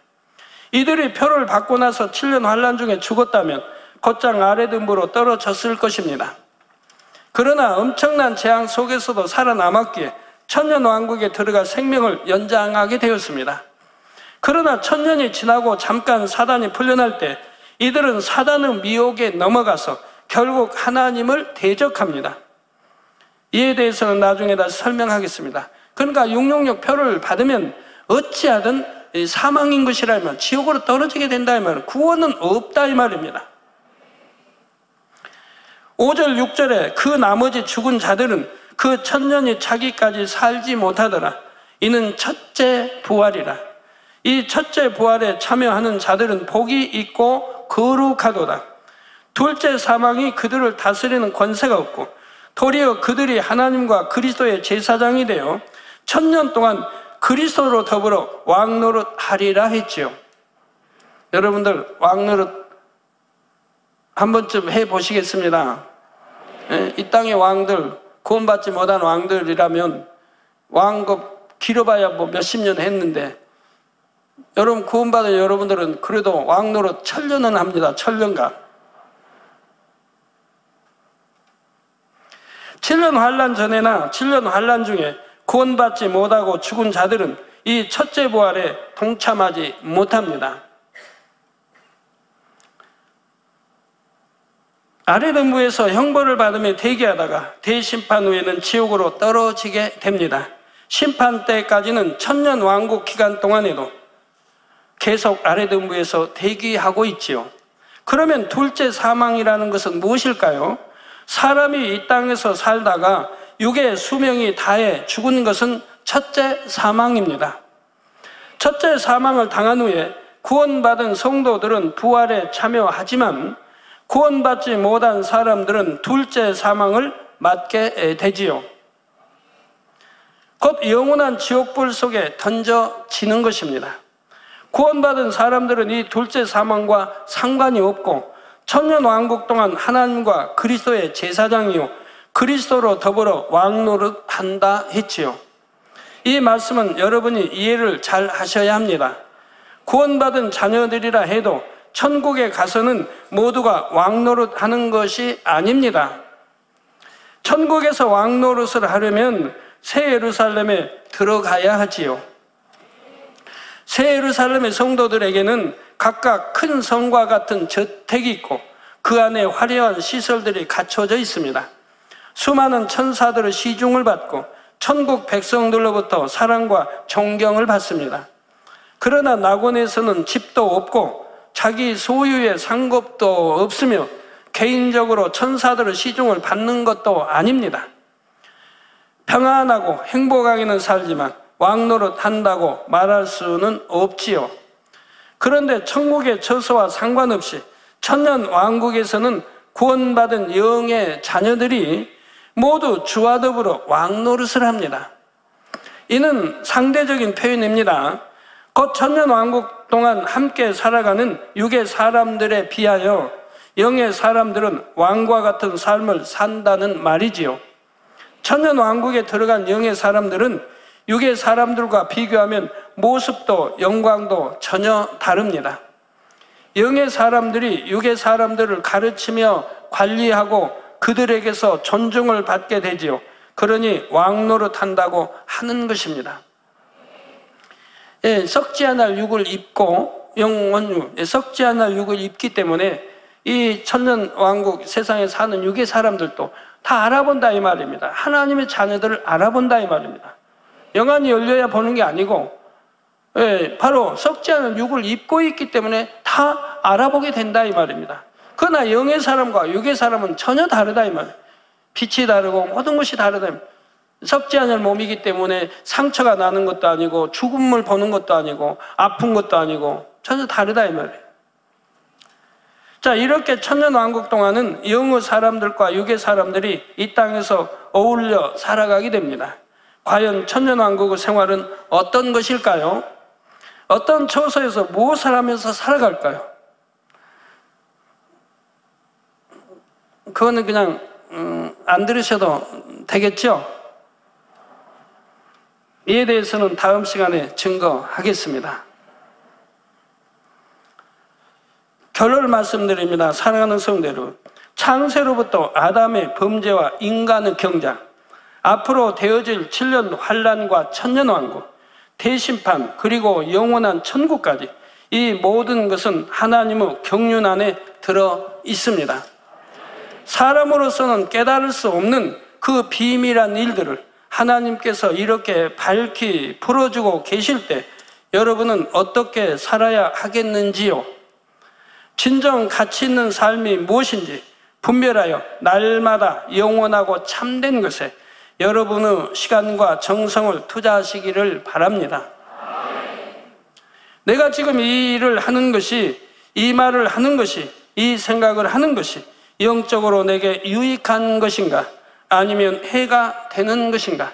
Speaker 2: 이들이 표를 받고 나서 7년 환난 중에 죽었다면 곧장 아래 등부로 떨어졌을 것입니다. 그러나 엄청난 재앙 속에서도 살아남았기에 천년왕국에 들어가 생명을 연장하게 되었습니다. 그러나 천년이 지나고 잠깐 사단이 풀려날 때 이들은 사단의 미혹에 넘어가서 결국 하나님을 대적합니다. 이에 대해서는 나중에 다시 설명하겠습니다. 그러니까 666 표를 받으면 어찌하든 사망인 것이라면 지옥으로 떨어지게 된다 이 말은 구원은 없다 이 말입니다. 5절 6절에 그 나머지 죽은 자들은 그 천년이 차기까지 살지 못하더라. 이는 첫째 부활이라. 이 첫째 부활에 참여하는 자들은 복이 있고 거룩하도다. 둘째 사망이 그들을 다스리는 권세가 없고 도리어 그들이 하나님과 그리스도의 제사장이 되어 천년 동안 그리스도로 더불어 왕노릇 하리라 했지요. 여러분들 왕노릇 한 번쯤 해보시겠습니다. 이 땅의 왕들, 구원받지 못한 왕들이라면 왕급 길어봐야 뭐 몇십 년 했는데 여러분 구원받은 여러분들은 그래도 왕노릇 천년은 합니다. 천년간. 7년 환난 전에나 7년 환난 중에 구원받지 못하고 죽은 자들은 이 첫째 부활에 동참하지 못합니다. 아래 등부에서 형벌을 받으며 대기하다가 대심판 후에는 지옥으로 떨어지게 됩니다. 심판 때까지는 천년 왕국 기간 동안에도 계속 아래 등부에서 대기하고 있지요. 그러면 둘째 사망이라는 것은 무엇일까요? 사람이 이 땅에서 살다가 육의 수명이 다해 죽은 것은 첫째 사망입니다. 첫째 사망을 당한 후에 구원받은 성도들은 부활에 참여하지만 구원받지 못한 사람들은 둘째 사망을 맞게 되지요. 곧 영원한 지옥불 속에 던져지는 것입니다. 구원받은 사람들은 이 둘째 사망과 상관이 없고 천년왕국 동안 하나님과 그리스도의 제사장이요 그리스도로 더불어 왕노릇 한다 했지요. 이 말씀은 여러분이 이해를 잘 하셔야 합니다. 구원받은 자녀들이라 해도 천국에 가서는 모두가 왕노릇 하는 것이 아닙니다. 천국에서 왕노릇을 하려면 새 예루살렘에 들어가야 하지요. 새 예루살렘의 성도들에게는 각각 큰 성과 같은 저택이 있고 그 안에 화려한 시설들이 갖춰져 있습니다. 수많은 천사들의 시중을 받고 천국 백성들로부터 사랑과 존경을 받습니다. 그러나 낙원에서는 집도 없고 자기 소유의 상급도 없으며 개인적으로 천사들의 시중을 받는 것도 아닙니다. 평안하고 행복하게는 살지만 왕노릇 한다고 말할 수는 없지요. 그런데 천국의 처소와 상관없이 천년 왕국에서는 구원받은 영의 자녀들이 모두 주와 더불어 왕노릇을 합니다. 이는 상대적인 표현입니다. 곧 천년 왕국 동안 함께 살아가는 육의 사람들에 비하여 영의 사람들은 왕과 같은 삶을 산다는 말이지요. 천년 왕국에 들어간 영의 사람들은 육의 사람들과 비교하면 모습도 영광도 전혀 다릅니다. 영의 사람들이 육의 사람들을 가르치며 관리하고 그들에게서 존중을 받게 되지요. 그러니 왕노릇한다고 하는 것입니다. 예, 썩지 않을 육을 입고 영원유, 썩지 않을 육을 입기 때문에 이 천년왕국 세상에 사는 육의 사람들도 다 알아본다 이 말입니다. 하나님의 자녀들을 알아본다 이 말입니다. 영안이 열려야 보는 게 아니고, 예, 바로 썩지 않은 육을 입고 있기 때문에 다 알아보게 된다 이 말입니다. 그러나 영의 사람과 육의 사람은 전혀 다르다 이 말이에요. 빛이 다르고 모든 것이 다르다. 썩지 않을 몸이기 때문에 상처가 나는 것도 아니고 죽음을 보는 것도 아니고 아픈 것도 아니고 전혀 다르다 이 말이에요. 자, 이렇게 천년왕국 동안은 영의 사람들과 육의 사람들이 이 땅에서 어울려 살아가게 됩니다. 과연 천년왕국의 생활은 어떤 것일까요? 어떤 처소에서 무엇을 하면서 살아갈까요? 그거는 그냥 안 들으셔도 되겠죠? 이에 대해서는 다음 시간에 증거하겠습니다. 결론을 말씀드립니다. 사랑하는 성도들, 창세로부터 아담의 범죄와 인간의 경작, 앞으로 되어질 7년 환란과 천년왕국, 대심판, 그리고 영원한 천국까지 이 모든 것은 하나님의 경륜 안에 들어 있습니다. 사람으로서는 깨달을 수 없는 그 비밀한 일들을 하나님께서 이렇게 밝히 풀어주고 계실 때 여러분은 어떻게 살아야 하겠는지요? 진정 가치 있는 삶이 무엇인지 분별하여 날마다 영원하고 참된 것에 여러분의 시간과 정성을 투자하시기를 바랍니다. 내가 지금 이 일을 하는 것이, 이 말을 하는 것이, 이 생각을 하는 것이 영적으로 내게 유익한 것인가? 아니면 해가 되는 것인가?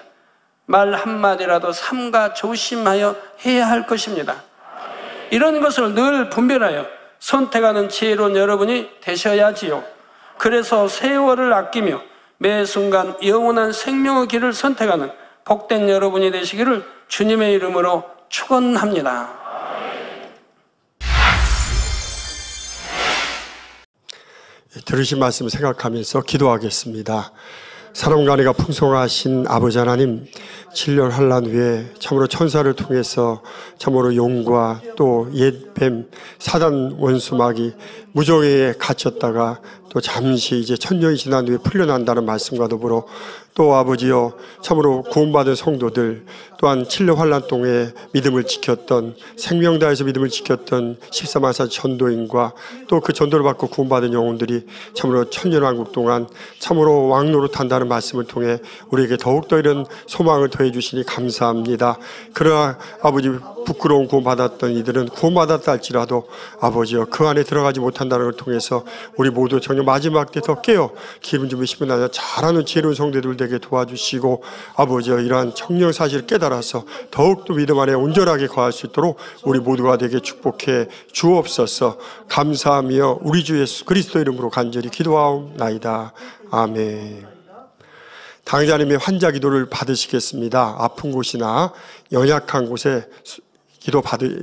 Speaker 2: 말 한마디라도 삼가 조심하여 해야 할 것입니다. 이런 것을 늘 분별하여 선택하는 지혜로운 여러분이 되셔야지요. 그래서 세월을 아끼며 매 순간 영원한 생명의 길을 선택하는 복된 여러분이 되시기를 주님의 이름으로 축원합니다.
Speaker 1: 들으신 말씀 생각하면서 기도하겠습니다. 사랑과 은혜가 풍성하신 아버지 하나님, 7년 환란 후에 참으로 천사를 통해서 참으로 용과 또 옛뱀 사단 원수막이 무정에 갇혔다가 또 잠시 이제 천년이 지난 후에 풀려난다는 말씀과 더불어 또 아버지여 참으로 구원받은 성도들 또한 7년 환란 동에 믿음을 지켰던 생명 다해서 믿음을 지켰던 14만사 전도인과 또 그 전도를 받고 구원받은 영혼들이 참으로 천년왕국 동안 참으로 왕노릇한다는 말씀을 통해 우리에게 더욱더 이런 소망을 더해 주시니 감사합니다. 그러나 아버지 부끄러운 구원받았던 이들은 구원받았다 할지라도 아버지여 그 안에 들어가지 못한다는 걸 통해서 우리 모두 정녕 마지막 때 더 깨어 기름 좀 부으시면 나냐 잘하는 지혜로운 성도들 되게 도와주시고 아버지여 이러한 청령 사실을 깨달아서 더욱더 믿음 안에 온전하게 거할 수 있도록 우리 모두가 되게 축복해 주옵소서. 감사하며 우리 주 예수 그리스도 이름으로 간절히 기도하옵나이다. 아멘. 당자님의 환자 기도를 받으시겠습니다. 아픈 곳이나 연약한 곳에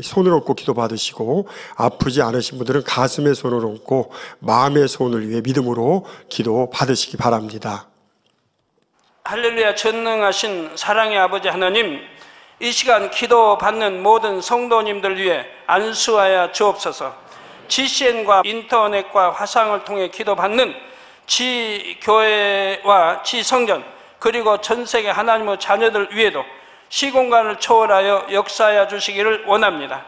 Speaker 1: 손을 얹고 기도 받으시고 아프지 않으신 분들은 가슴에 손을 얹고 마음의 손을 위해 믿음으로 기도 받으시기 바랍니다.
Speaker 2: 할렐루야. 전능하신 사랑의 아버지 하나님, 이 시간 기도 받는 모든 성도님들 위해 안수하여 주옵소서. GCN과 인터넷과 화상을 통해 기도 받는 지교회와 지성전 그리고 전세계 하나님의 자녀들 위에도 시공간을 초월하여 역사하여 주시기를 원합니다.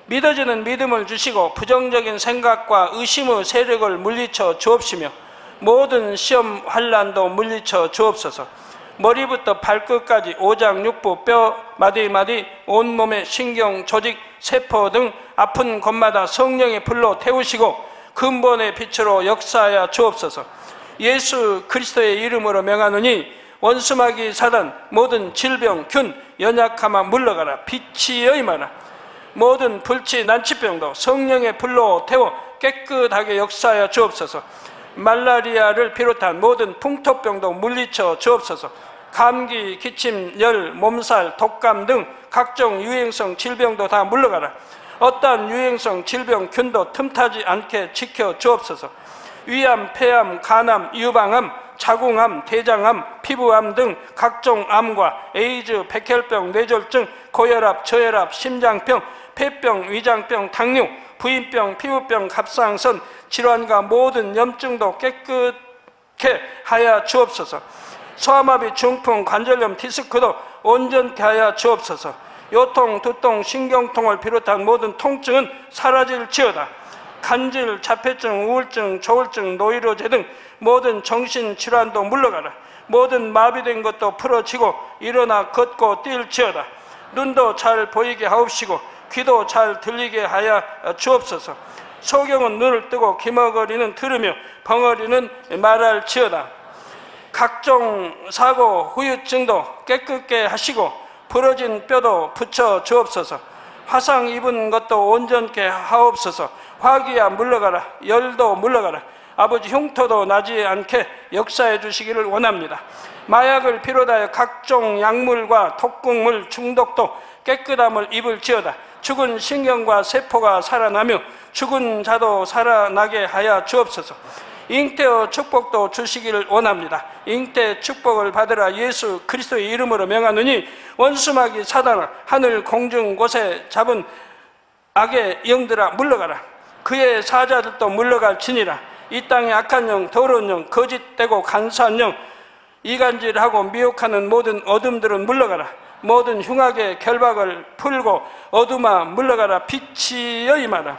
Speaker 2: 믿어지는 믿음을 주시고 부정적인 생각과 의심의 세력을 물리쳐 주옵시며 모든 시험 환란도 물리쳐 주옵소서. 머리부터 발끝까지 오장육부 뼈 마디마디 온몸의 신경 조직 세포 등 아픈 곳마다 성령의 불로 태우시고 근본의 빛으로 역사하여 주옵소서. 예수 그리스도의 이름으로 명하노니 원수마귀 사단 모든 질병 균 연약함아 물러가라. 빛이 여임하라. 모든 불치 난치병도 성령의 불로 태워 깨끗하게 역사하여 주옵소서. 말라리아를 비롯한 모든 풍토병도 물리쳐 주옵소서. 감기, 기침, 열, 몸살, 독감 등 각종 유행성 질병도 다 물러가라. 어떠한 유행성 질병 균도 틈타지 않게 지켜 주옵소서. 위암, 폐암, 간암, 유방암, 자궁암, 대장암, 피부암 등 각종 암과 에이즈, 백혈병, 뇌졸중, 고혈압, 저혈압, 심장병, 폐병, 위장병, 당뇨, 부인병, 피부병, 갑상선 질환과 모든 염증도 깨끗게 하여 주옵소서. 소아마비, 중풍, 관절염, 디스크도 온전케 하여 주옵소서. 요통, 두통, 신경통을 비롯한 모든 통증은 사라질지어다. 간질, 자폐증, 우울증, 조울증, 노이로제 등 모든 정신질환도 물러가라. 모든 마비된 것도 풀어지고 일어나 걷고 뛸지어다. 눈도 잘 보이게 하옵시고 귀도 잘 들리게 하여 주옵소서. 소경은 눈을 뜨고 기머거리는 들으며 벙어리는 말할지어다. 각종 사고, 후유증도 깨끗게 하시고 부러진 뼈도 붙여 주옵소서. 화상 입은 것도 온전케 하옵소서. 화기야 물러가라. 열도 물러가라. 아버지 흉터도 나지 않게 역사해 주시기를 원합니다. 마약을 비롯하여 각종 약물과 독극물 중독도 깨끗함을 입을지어다. 죽은 신경과 세포가 살아나며 죽은 자도 살아나게 하여 주옵소서. 잉태의 축복도 주시기를 원합니다. 잉태 축복을 받으라. 예수 그리스도의 이름으로 명하느니 원수마귀 사단아, 하늘 공중 곳에 잡은 악의 영들아 물러가라. 그의 사자들도 물러갈지니라. 이 땅의 악한 영, 더러운 영, 거짓되고 간사한 영, 이간질하고 미혹하는 모든 어둠들은 물러가라. 모든 흉악의 결박을 풀고 어둠아 물러가라. 빛이여 임하라.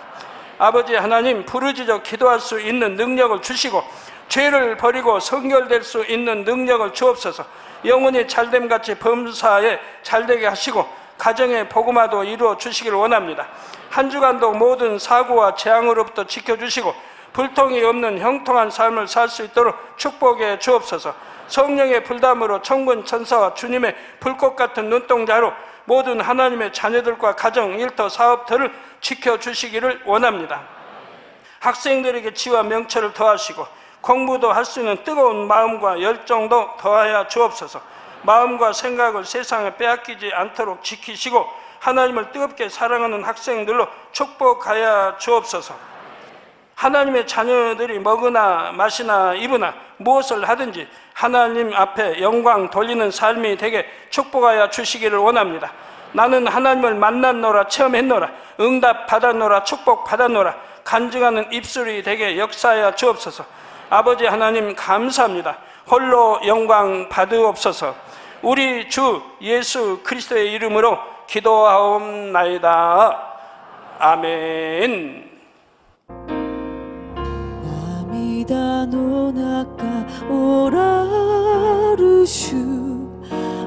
Speaker 2: 아버지 하나님, 부르짖어 기도할 수 있는 능력을 주시고 죄를 버리고 성결될 수 있는 능력을 주옵소서. 영혼이 잘됨같이 범사에 잘되게 하시고 가정의 복음화도 이루어 주시기를 원합니다. 한 주간도 모든 사고와 재앙으로부터 지켜주시고 불통이 없는 형통한 삶을 살 수 있도록 축복해 주옵소서. 성령의 불담으로 천군 천사와 주님의 불꽃 같은 눈동자로 모든 하나님의 자녀들과 가정, 일터, 사업터를 지켜주시기를 원합니다. 학생들에게 지와 명철을 더하시고 공부도 할 수 있는 뜨거운 마음과 열정도 더하여 주옵소서. 마음과 생각을 세상에 빼앗기지 않도록 지키시고 하나님을 뜨겁게 사랑하는 학생들로 축복하여 주옵소서. 하나님의 자녀들이 먹으나 마시나 입으나 무엇을 하든지 하나님 앞에 영광 돌리는 삶이 되게 축복하여 주시기를 원합니다. 나는 하나님을 만났노라, 체험했노라, 응답 받았노라, 축복 받았노라, 간증하는 입술이 되게 역사하여 주옵소서. 아버지 하나님 감사합니다. 홀로 영광 받으옵소서. 우리 주 예수 그리스도의 이름으로 기도하옵나이다. 아멘.
Speaker 3: 涙の中おらる主、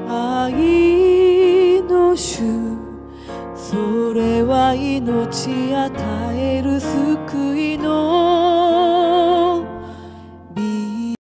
Speaker 3: 愛の主、それは命与える救いの